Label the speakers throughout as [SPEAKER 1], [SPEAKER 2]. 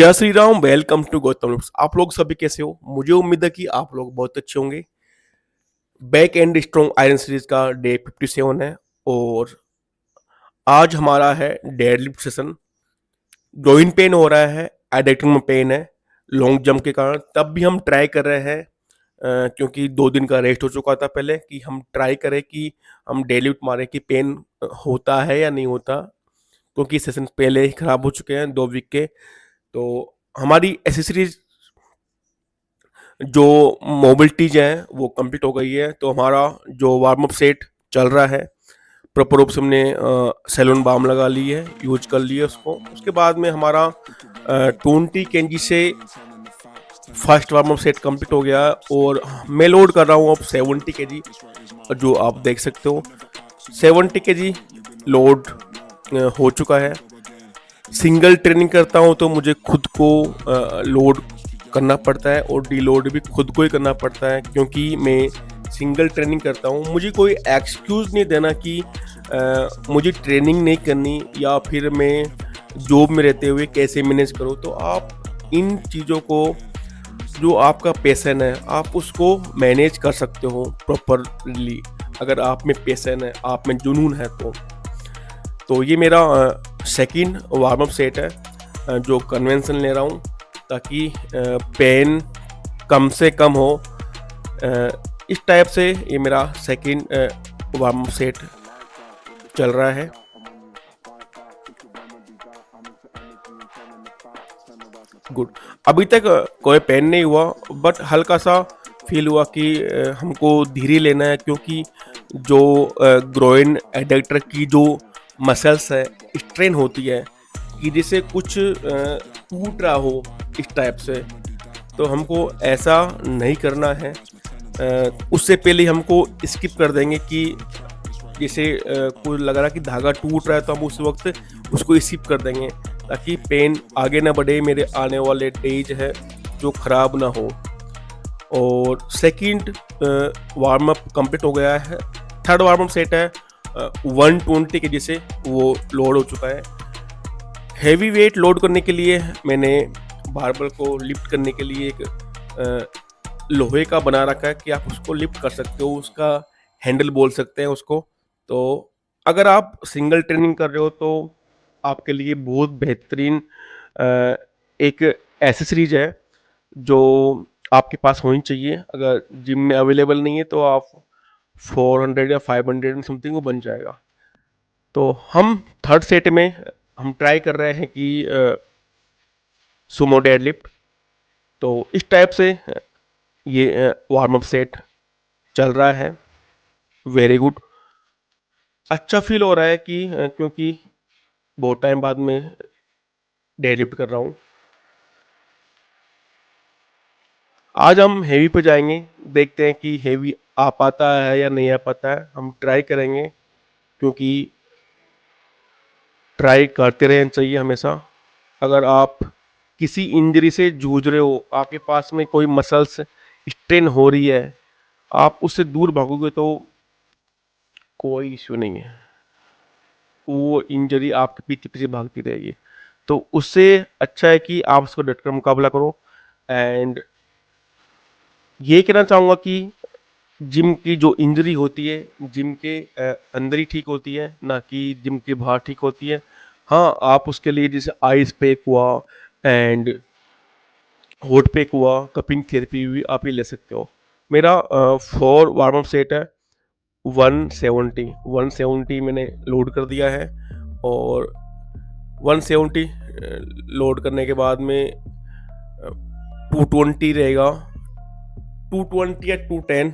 [SPEAKER 1] जय Shri Ram. Welcome to Gautam looks. आप लोग सभी कैसे हो? मुझे उम्मीद है कि आप लोग बहुत अच्छे होंगे। Back and strong iron series का डे 57 है और आज हमारा है डेडलिफ्ट सेशन। ग्रोइन पेन हो रहा है, एडेक्टम में पेन है लॉन्ग जंप के कारण। तब भी हम ट्राई कर रहे हैं क्योंकि 2 दिन का रेस्ट हो चुका था पहले, कि हम ट्राई करें कि हम डेडलिफ्ट मारें कि पेन होता है या नहीं होता, क्योंकि सेशन पहले ही खराब हो चुके हैं 2 वीक के। तो हमारी एसेसरीज जो मोबिलिटीज हैं वो कंप्लीट हो गई है। तो हमारा जो वार्म अप सेट चल रहा है, प्रॉपर रूप से हमने सैलून बाम लगा ली है, यूज कर लिया उसको। उसके बाद में हमारा 20 kg से first warm up set complete हो गया और मैं लोड कर रहा हूँ अब 70 kg, जो आप देख सकते हो 70 kg लोड हो चुका है। सिंगल ट्रेनिंग करता हूँ तो मुझे खुद को लोड करना पड़ता है और डीलोड भी खुद को ही करना पड़ता है, क्योंकि मैं सिंगल ट्रेनिंग करता हूँ। मुझे कोई एक्सक्यूज़ नहीं देना कि मुझे ट्रेनिंग नहीं करनी या फिर मैं जॉब में रहते हुए कैसे मैनेज करूँ। तो आप इन चीज़ों को, जो आपका पैशन है, आप उसको मैनेज कर सकते हो प्रॉपरली, अगर आप में पैशन है, आप में जुनून है तो ये मेरा सेकंड वार्म अप सेट है जो कन्वेंशन ले रहा हूँ, ताकि पेन कम से कम हो। इस टाइप से ये मेरा सेकंड वार्म अप सेट चल रहा है। गुड। अभी तक कोई पेन नहीं हुआ, बट हल्का सा फील हुआ कि हमको धीरे लेना है, क्योंकि जो ग्रोइन एडेक्टर की जो मसल्स है स्ट्रेन होती है कि जैसे कुछ टूट रहा हो इस टाइप से। तो हमको ऐसा नहीं करना है। उससे पहले हमको स्किप कर देंगे कि जैसे कोई लग रहा कि धागा टूट रहा है तो हम उस वक्त उसको स्किप कर देंगे, ताकि पेन आगे ना बढ़े, मेरे आने वाले डेज है जो ख़राब ना हो। और सेकंड वार्म अप कंप्लीट हो गया है। थर्ड वार्म अप सेट है 120 kg से वो लोड हो चुका है। हैवी वेट लोड करने के लिए मैंने बारबल को लिफ्ट करने के लिए एक लोहे का बना रखा है कि आप उसको लिफ्ट कर सकते हो, उसका हैंडल बोल सकते हैं उसको। तो अगर आप सिंगल ट्रेनिंग कर रहे हो तो आपके लिए बहुत बेहतरीन एक एसेसरीज है जो आपके पास होनी चाहिए। अगर जिम में अवेलेबल नहीं है तो आप 400 या 500 में समथिंग वो बन जाएगा। तो हम थर्ड सेट में हम ट्राई कर रहे हैं कि सुमो डेडलिफ्ट। तो इस टाइप से ये वार्म अप सेट चल रहा है। Very good. अच्छा फील हो रहा है कि क्योंकि बहुत टाइम बाद में डेडलिफ्ट कर रहा हूँ। आज हम हेवी पे जाएंगे, देखते हैं कि हेवी आ पाता है या नहीं आ पाता है। हम ट्राई करेंगे, क्योंकि ट्राई करते रहना चाहिए हमेशा। अगर आप किसी इंजरी से जूझ रहे हो, आपके पास में कोई मसल्स स्ट्रेन हो रही है, आप उससे दूर भागोगे तो कोई इश्यू नहीं है, वो इंजरी आपके पीछे पीछे भागती रहेगी। तो उससे अच्छा है कि आप उसको डटकर मुकाबला करो। एंड ये कहना चाहूँगा कि जिम की जो इंजरी होती है, जिम के अंदर ही ठीक होती है, ना कि जिम के बाहर ठीक होती है। हाँ, आप उसके लिए जैसे आइस पैक हुआ एंड हॉट पैक हुआ, कपिंग थेरेपी भी आप ही ले सकते हो। मेरा 4 वार्म अप सेट है 170 मैंने लोड कर दिया है। और 170 लोड करने के बाद में 220 रहेगा, 220 या 210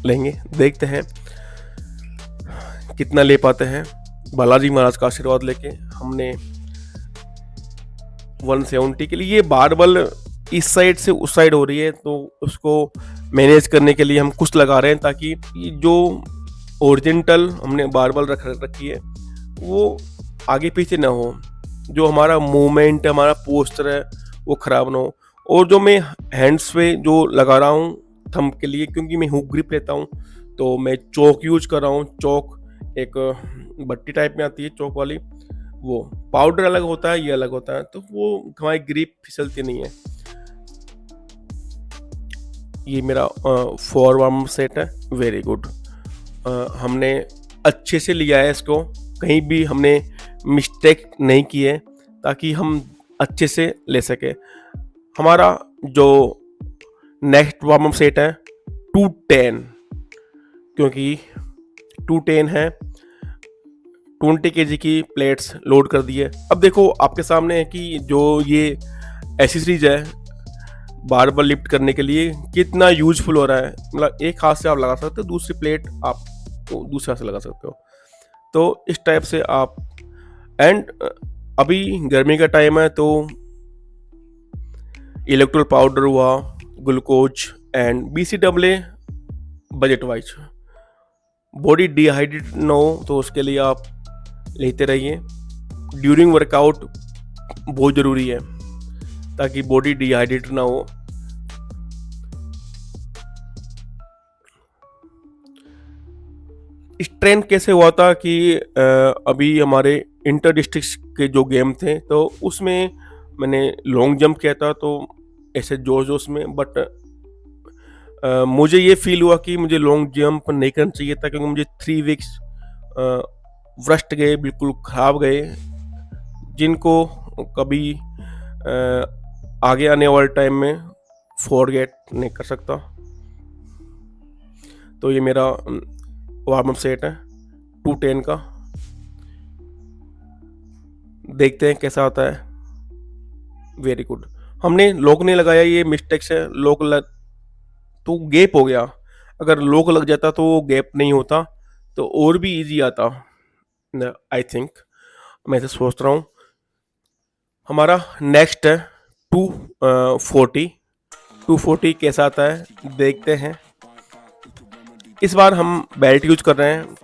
[SPEAKER 1] लेंगे, देखते हैं कितना ले पाते हैं। बालाजी महाराज का आशीर्वाद लेके हमने 170 के लिए, ये बारबल इस साइड से उस साइड हो रही है तो उसको मैनेज करने के लिए हम कुछ लगा रहे हैं, ताकि जो ओरिजेंटल हमने बारबल रखी है वो आगे पीछे ना हो, जो हमारा मूवमेंट, हमारा पोस्चर है वो ख़राब ना हो। और जो मैं हैंड्स पे जो लगा रहा हूँ थंब के लिए, क्योंकि मैं हुक ग्रिप लेता हूँ, तो मैं चौक यूज कर रहा हूँ। चौक एक बट्टी टाइप में आती है चौक वाली, वो पाउडर अलग होता है, ये अलग होता है, तो वो हमारी ग्रिप फिसलती नहीं है। ये मेरा फॉर वार्म सेट है, वेरी गुड। हमने अच्छे से लिया है इसको, कहीं भी हमने मिस्टेक नहीं की है, ताकि हम अच्छे से ले सके। हमारा जो नेक्स्ट वार्म अप सेट है 210, क्योंकि 210 है, 20 kg की प्लेट्स लोड कर दी है। अब देखो आपके सामने है कि जो ये एसेसरीज है बार बार लिफ्ट करने के लिए कितना यूजफुल हो रहा है। मतलब एक हाथ से आप लगा सकते हो, दूसरी प्लेट आप तो दूसरे हाथ से लगा सकते हो। तो इस टाइप से आप एंड अभी गर्मी का टाइम है, तो इलेक्ट्रोल पाउडर हुआ, glucose and BCAA budget wise. Body dehydrate ना हो तो उसके लिए आप लेते रहिए। ड्यूरिंग वर्कआउट बहुत ज़रूरी है ताकि बॉडी डिहाइड्रेट ना हो। स्ट्रेंथ कैसे हुआ था कि अभी हमारे इंटर डिस्ट्रिक्ट के जो गेम थे तो उसमें मैंने लॉन्ग जंप किया था, तो ऐसे जोश जोश में, बट मुझे ये फील हुआ कि मुझे लॉन्ग जंप नहीं करना चाहिए था, क्योंकि मुझे 3 वीक्स व्रस्ट गए, बिल्कुल ख़राब गए, जिनको कभी आगे आने वाले टाइम में फॉरगेट नहीं कर सकता। तो ये मेरा वार्म अप सेट है 210 का, देखते हैं कैसा आता है। Very good. हमने लॉक नहीं लगाया, ये मिस्टेक से लॉक तो गैप हो गया। अगर लॉक लग जाता तो वो गैप नहीं होता, तो और भी इजी आता आई थिंक, मैं ऐसे सोच रहा हूँ। हमारा नेक्स्ट है 240 कैसा आता है देखते हैं। इस बार हम बेल्ट यूज कर रहे हैं।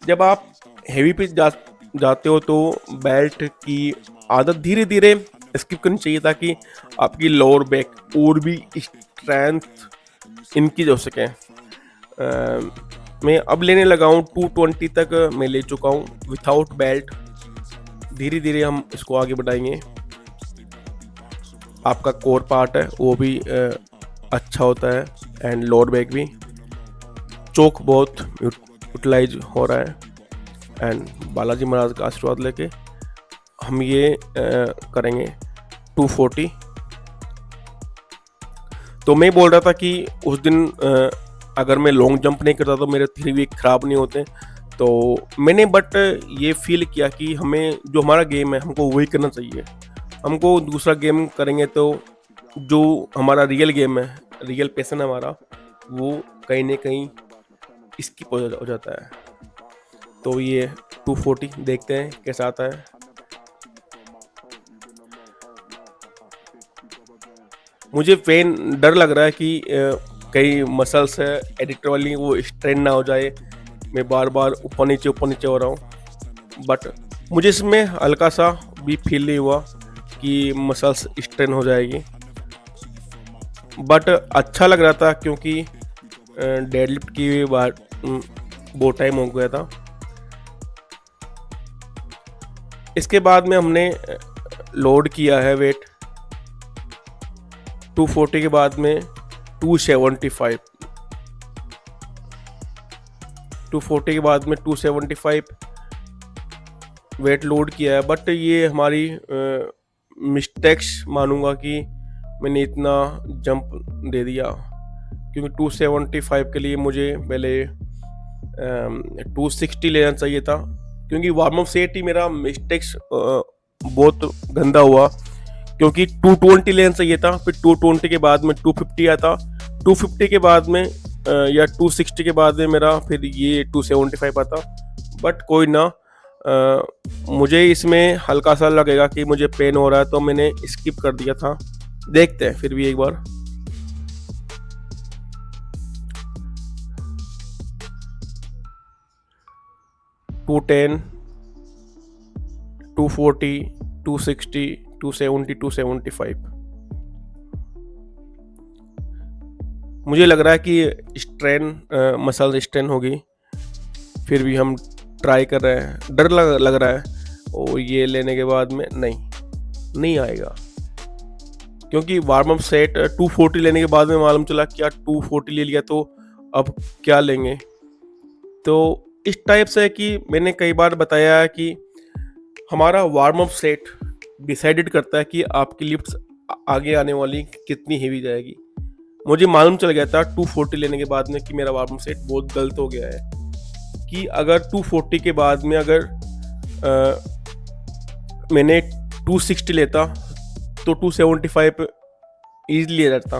[SPEAKER 1] जब आप हेवी पे जाते हो तो बेल्ट की आदत धीरे धीरे स्किप करनी चाहिए, ताकि आपकी लोअर बैक और भी स्ट्रेंथ इनक्रीज हो सके। मैं अब लेने लगा हूँ 220 तक मैं ले चुका हूँ विथआउट बेल्ट। धीरे धीरे हम इसको आगे बढ़ाएंगे। आपका कोर पार्ट है वो भी अच्छा होता है एंड लोअर बैक भी। चोक बहुत यूटिलाइज हो रहा है एंड बालाजी महाराज का आशीर्वाद लेके हम ये करेंगे 240। तो मैं बोल रहा था कि उस दिन अगर मैं लॉन्ग जंप नहीं करता तो मेरे 3 वीक ख़राब नहीं होते। तो मैंने बट ये फील किया कि हमें जो हमारा गेम है हमको वही करना चाहिए। हमको दूसरा गेम करेंगे तो जो हमारा रियल गेम है, रियल पैशन है हमारा, वो कहीं ना कहीं स्किप हो जाता है। तो ये 240 देखते हैं कैसा आता है। मुझे पेन डर लग रहा है कि कई मसल्स है एडिक्टर वाली वो स्ट्रेन ना हो जाए। मैं बार बार ऊपर नीचे हो रहा हूँ, बट मुझे इसमें हल्का सा भी फील नहीं हुआ कि मसल्स स्ट्रेन हो जाएगी। बट अच्छा लग रहा था क्योंकि डेडलिफ्ट की बार बहुत टाइम हो गया था। इसके बाद में हमने लोड किया है वेट 240 के बाद में 275, 240 के बाद में 275 वेट लोड किया है। बट ये हमारी मिस्टेक्स मानूंगा कि मैंने इतना जंप दे दिया, क्योंकि 275 के लिए मुझे पहले 260 लेना चाहिए था। क्योंकि वार्म अप सेट ही मेरा मिस्टेक्स बहुत गंदा हुआ, क्योंकि 220 लेना चाहिए था, फिर 220 के बाद में 250 आता, 250 के बाद में या 260 के बाद में मेरा फिर ये 275 आता। बट कोई ना, मुझे इसमें हल्का सा लगेगा कि मुझे पेन हो रहा है, तो मैंने स्किप कर दिया था। देखते हैं फिर भी एक बार। टू 10, 240, 260, 270, 275। मुझे लग रहा है कि स्ट्रेन मसल स्ट्रेन होगी, फिर भी हम ट्राई कर रहे हैं। डर लग रहा है और ये लेने के बाद में नहीं आएगा, क्योंकि वार्म अप सेट 240 लेने के बाद में मालूम चला कि यार 240 ले लिया तो अब क्या लेंगे। तो इस टाइप से कि मैंने कई बार बताया है कि हमारा वार्म अप सेट डिसाइडेड करता है कि आपकी लिफ्ट आगे आने वाली कितनी हेवी जाएगी। मुझे मालूम चल गया था 240 लेने के बाद में कि मेरा वार्म अप सेट बहुत गलत हो गया है, कि अगर 240 के बाद में अगर मैंने 260 लेता तो 275 पे ईजिली ले जाता।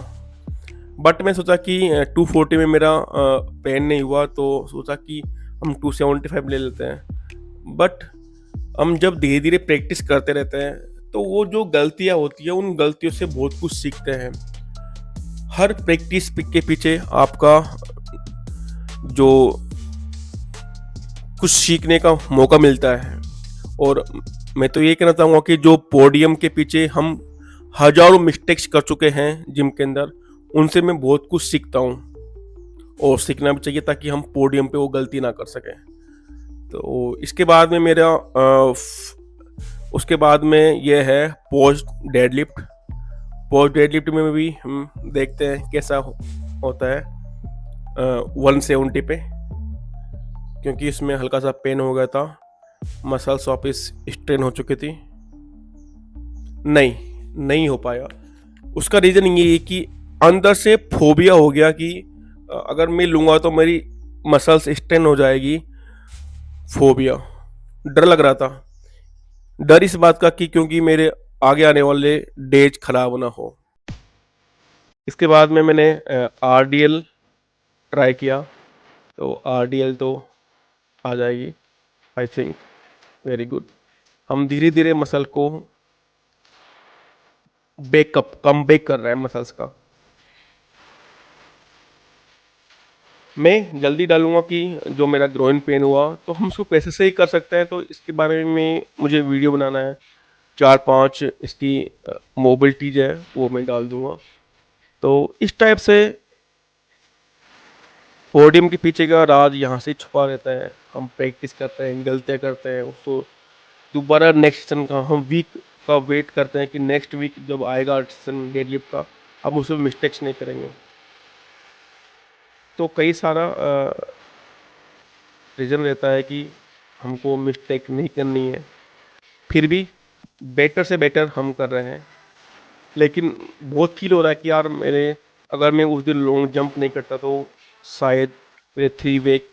[SPEAKER 1] बट मैं सोचा कि 240 में मेरा पेन नहीं हुआ, तो सोचा कि हम 275 ले लेते हैं। बट हम जब धीरे धीरे प्रैक्टिस करते रहते हैं तो वो जो गलतियाँ होती है उन गलतियों से बहुत कुछ सीखते हैं। हर प्रैक्टिस के पीछे आपका जो कुछ सीखने का मौका मिलता है। और मैं तो ये कहना चाहूँगा कि जो पोडियम के पीछे हम हजारों मिस्टेक्स कर चुके हैं जिम के अंदर, उनसे मैं बहुत कुछ सीखता हूँ और सीखना भी चाहिए ताकि हम पोडियम पे वो गलती ना कर सकें। तो इसके बाद में मेरा उसके बाद में ये है पोस्ट डेडलिफ्ट। पोस्ट डेडलिफ्ट में भी हम देखते हैं कैसा होता है 170 पे, क्योंकि इसमें हल्का सा पेन हो गया था, मसल्स वापस स्ट्रेन हो चुकी थी, नहीं हो पाया। उसका रीज़न ये है कि अंदर से फोबिया हो गया कि अगर मैं लूँगा तो मेरी मसल्स स्ट्रेन हो जाएगी। फोबिया, डर लग रहा था, डर इस बात का कि क्योंकि मेरे आगे आने वाले डेज खराब ना हो। इसके बाद में मैंने RDL ट्राई किया, तो RDL तो आ जाएगी, आई थिंक वेरी गुड। हम धीरे धीरे मसल को कम बेक कर रहे हैं मसल्स का। मैं जल्दी डालूंगा कि जो मेरा ग्रोइन पेन हुआ तो हम उसको कैसे से ही कर सकते हैं, तो इसके बारे में मुझे वीडियो बनाना है। 4-5 इसकी मोबिलिटीज है वो मैं डाल दूंगा। तो इस टाइप से पोडियम के पीछे का राज यहाँ से छुपा रहता है। हम प्रैक्टिस करते हैं, गलतियाँ करते हैं, उसको दोबारा नेक्स्ट सेशन का हम वीक का वेट करते हैं कि नेक्स्ट वीक जब आएगा सेशन डेडलिफ्ट का, हम उसमें मिस्टेक्स नहीं करेंगे। तो कई सारा रीज़न रहता है कि हमको मिस्टेक नहीं करनी है, फिर भी बेटर से बेटर हम कर रहे हैं। लेकिन बहुत फील हो रहा है कि यार अगर मैं उस दिन लॉन्ग जंप नहीं करता तो शायद मेरे 3 वीक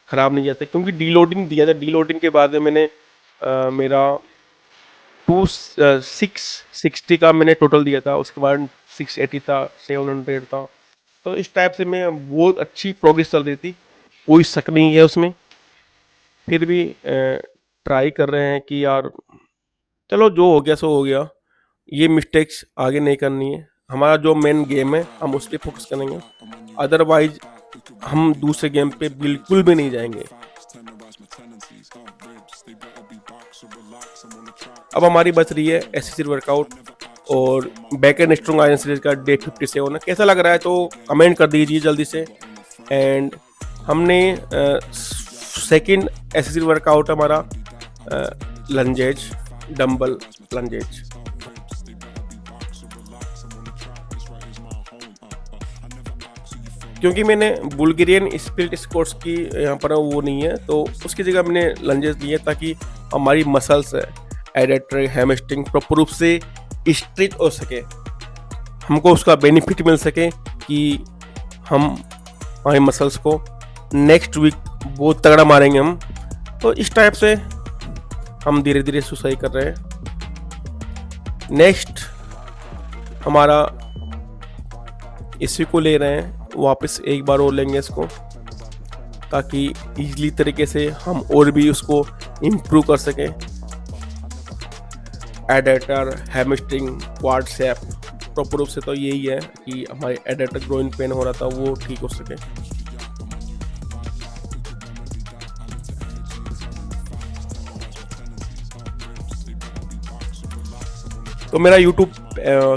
[SPEAKER 1] ख़राब नहीं जाते, क्योंकि डीलोडिंग दिया था। डीलोडिंग के बाद में मैंने मेरा 660 का मैंने टोटल दिया था, उसके बाद 680 था, 700 था। तो इस टाइप से मैं बहुत अच्छी प्रोग्रेस चल रही थी, कोई शक नहीं है उसमें। फिर भी ट्राई कर रहे हैं कि यार चलो जो हो गया सो हो गया, ये मिस्टेक्स आगे नहीं करनी है। हमारा जो मेन गेम है हम उस पर फोकस करेंगे, अदरवाइज हम दूसरे गेम पे बिल्कुल भी नहीं जाएंगे। अब हमारी बच रही है एसएससी वर्कआउट और back and strong iron series का डे 57 है। कैसा लग रहा है तो कमेंट कर दीजिए जल्दी से। एंड हमने सेकंड एसएससी वर्कआउट हमारा लंजेज, डंबल लंजेज। क्योंकि मैंने बुल्गेरियन स्प्लिट स्क्वाट्स की यहाँ पर वो नहीं है, तो उसकी जगह मैंने लंजेस लिए ताकि हमारी मसल्स एडेक्टर हैमस्ट्रिंग प्रॉपर रूप से स्ट्रेच हो सके, हमको उसका बेनिफिट मिल सके कि हम हमारे मसल्स को नेक्स्ट वीक बहुत तगड़ा मारेंगे हम। तो इस टाइप से हम धीरे धीरे सुसाई कर रहे हैं। नेक्स्ट हमारा इसी को ले रहे हैं वापस, एक बार और लेंगे इसको ताकि इजीली तरीके से हम और भी उसको इम्प्रूव कर सकें। एडेटर, हैमस्ट्रिंग, क्वाड्रिसेप प्रॉपर रूप से तो यही है कि हमारे एडेटर ग्रोइन पेन हो रहा था वो ठीक हो सके। तो मेरा YouTube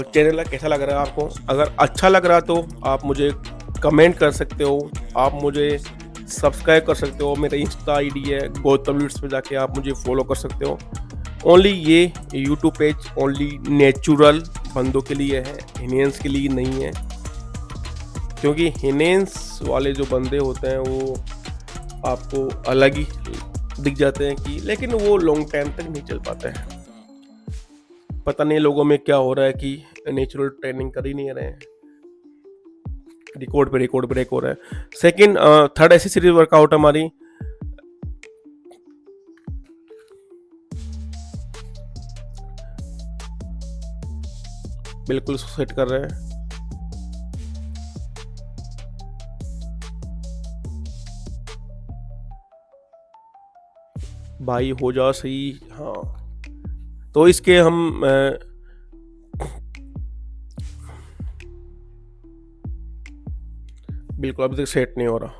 [SPEAKER 1] चैनल है, कैसा लग रहा है आपको? अगर अच्छा लग रहा तो आप मुझे कमेंट कर सकते हो, आप मुझे सब्सक्राइब कर सकते हो। मेरा इंस्टा आईडी है गौतम लीड्स पे जाके आप मुझे फॉलो कर सकते हो। ओनली ये यूट्यूब पेज ओनली नेचुरल बंदों के लिए है, हिनेंस के लिए नहीं है, क्योंकि हिनेंस वाले जो बंदे होते हैं वो आपको अलग ही दिख जाते हैं कि, लेकिन वो लॉन्ग टाइम तक नहीं चल पाते हैं। पता नहीं लोगों में क्या हो रहा है कि नेचुरल ट्रेनिंग कर ही नहीं रहे हैं, रिकॉर्ड पे रिकॉर्ड ब्रेक हो रहा है। सेकंड थर्ड ऐसी सीरीज वर्कआउट हमारी बिल्कुल सेट कर रहे हैं। भाई हो जा सही, हाँ। तो इसके हम बिल्कुल अभी तक सेट नहीं हो रहा।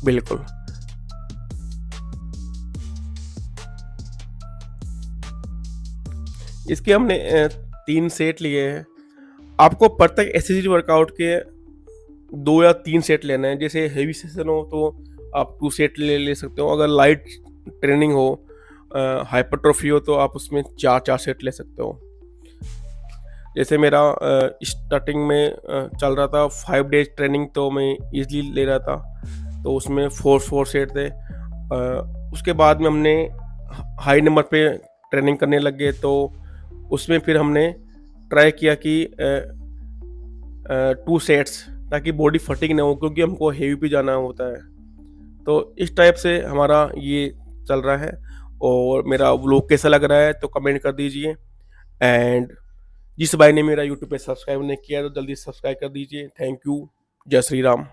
[SPEAKER 1] बिल्कुल इसके हमने 3 सेट लिए हैं। आपको प्रत्येक एक्सरसाइज वर्कआउट के 2 या 3 सेट लेना है। जैसे हेवी सेशन हो तो आप 2 सेट ले सकते हो। अगर लाइट ट्रेनिंग हो, हाइपरट्रॉफी हो, तो आप उसमें 4 सेट ले सकते हो। जैसे मेरा स्टार्टिंग में चल रहा था 5 डेज ट्रेनिंग, तो मैं इजीली ले रहा था, तो उसमें 4 सेट थे। उसके बाद में हमने हाई नंबर पे ट्रेनिंग करने लग गए, तो उसमें फिर हमने ट्राई किया कि 2 सेट्स, ताकि बॉडी फटिंग ना हो, क्योंकि हमको हेवी पे जाना होता है। तो इस टाइप से हमारा ये चल रहा है। और मेरा व्लॉग कैसा लग रहा है तो कमेंट कर दीजिए। एंड जिस भाई ने मेरा यूट्यूब पे सब्सक्राइब नहीं किया तो जल्दी सब्सक्राइब कर दीजिए। Thank you. जय श्री राम।